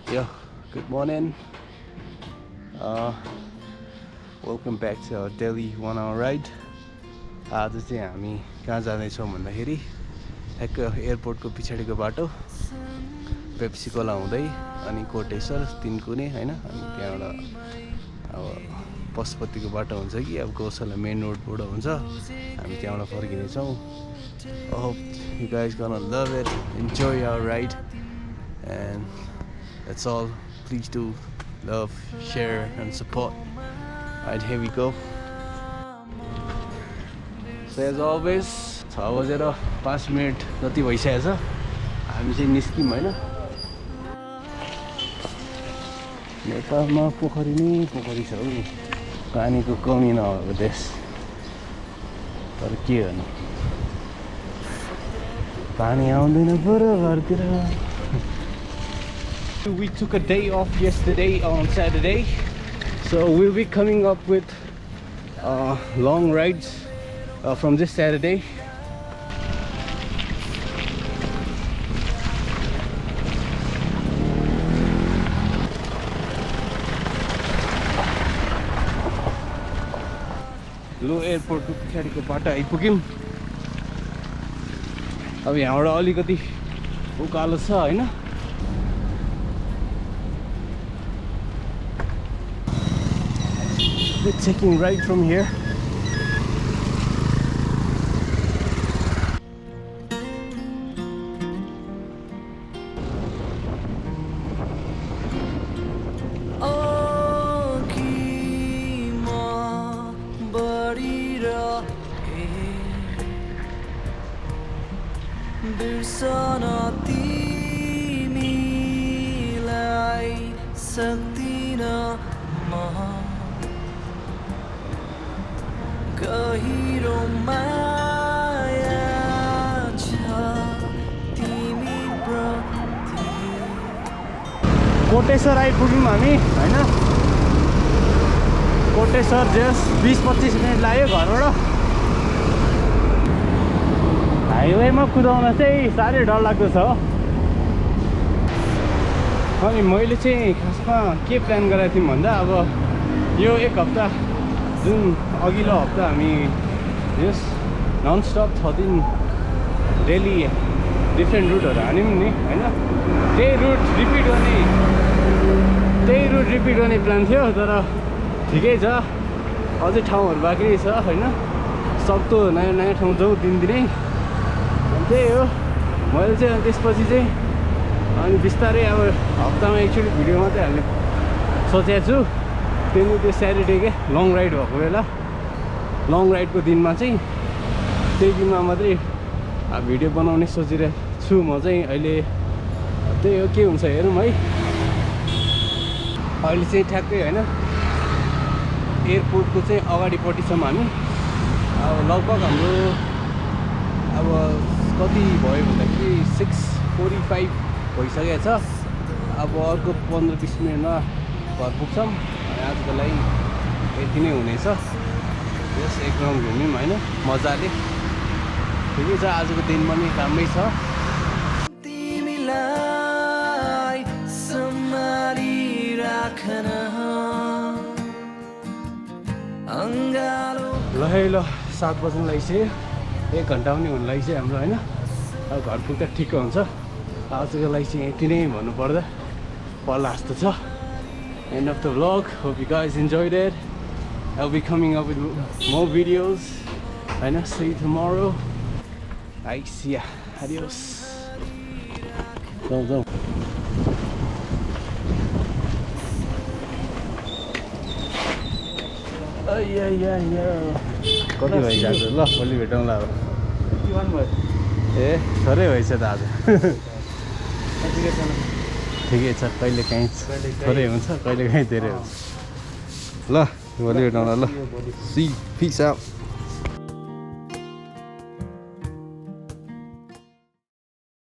Yo, good morning. Welcome back to our daily 1 hour ride. आज चाहिँ हामी कहाँ जाँदैछौँ भन्दाखेरि ठ्याक्क एयरपोर्टको पछाडिको बाटो पेप्सी कोला हुँदै अनि कोटेश्वर तिनकुने हैन अनि त्यहाँबाट अब पशुपतिको बाटो हुन्छ कि अब गौशाला मेन रोडबाट हुन्छ हामी त्यहाँबाट फर्किनेछौँ. I hope you guys gonna love it, enjoy our ride, and that's all. Please do love, share and support. Alright, here we go. So as always 6:05 जति भइसकेछ हामी चाहिँ निस्क्यौँ हैन. नेपालमा पोखरी नै पोखरी छ हौ, पानीको कमी नभएको देश. तर के गर्नु, पानी आउँदैन पुरो घरतिर. We took a day off yesterday on Saturday, so we'll be coming up with long rides from this Saturday. लो एयरपोर्टको पछाडिको बाटो आइपुग्यौँ. अब यहाँबाट अलिकति उकालो छ हैन. We're taking right from here. बिर्सन तिमीलाई सक्दिन म गहिरो माया छ तिमी प्रति. कोटेश्वर आइपुग्यौँ हामी हैन. कोटेश्वर जस्ट 20-25 मिनट लाग्यो घरबाट. हाइवेमा कुदाउन चाहिँ साह्रै डर लाग्दो छ. अनि मैले चाहिँ खासमा के प्लान गरेको थियौँ भन्दा अब यो एक हप्ता जुन अघिल्लो हप्ता हामी यस ननस्टप 6 दिन डेली डिफ्रेन्ट रुटहरू हान्यौँ नि हैन. त्यही रुट रिपिट गर्ने प्लान थियो. तर ठिकै छ, अझै ठाउँहरू बाँकी छ हैन. सक्दो नयाँ नयाँ ठाउँ जाउँ दिनदिनै. त्यही हो. मैले चाहिँ त्यसपछि चाहिँ अनि बिस्तारै अब हप्तामा एकचोटि भिडियो मात्रै हाल्ने सोचेको छु. त्यही त्यो स्याटरडे के लङ राइड भएको बेला लङ राइडको दिनमा चाहिँ त्यही दिनमा मात्रै भिडियो बनाउने सोचिरहेको छु म चाहिँ अहिले. त्यही हो, के हुन्छ हेरौँ है. अहिले चाहिँ ठ्याक्कै होइन एयरपोर्टको चाहिँ अगाडिपट्टिसम्म हामी अब लगभग हाम्रो अब कति भयो भन्दाखेरि 6:45 भइसकेको छ. अब अर्को 15-20 मिनटमा घर पुग्छौँ. आजको लागि यति नै हुनेछ. यस एक राउन्ड घुम्यौँ होइन मजाले. ठिकै छ, आजको दिन पनि राम्रै छ. तिमीलाई सम्हाली राख्न अङ्गालो. ल 7 बज्नु लागिसक्यो. 1 घन्टा पनि हुनु लागिसक्यो हाम्रो होइन. अब घर पुग्दा ठिक्क हुन्छ. आजको लागि चाहिँ यति नै भन्नुपर्दा पर्ला जस्तो छ. End of the vlog. Hope you guys enjoyed it. I'll be coming up with more videos. I know. See you tomorrow. Bye. See ya. Adios. Go. कति भइसक्यो ल, भोलि भेटौँला अब. ए थोरै भइसक्यो त आज. ठिकै छ, कहिले काहीँ थोरै हुन्छ, कहिले काहीँ धेरै हुन्छ. ल भोलि भेटौँला ल. See, peace out.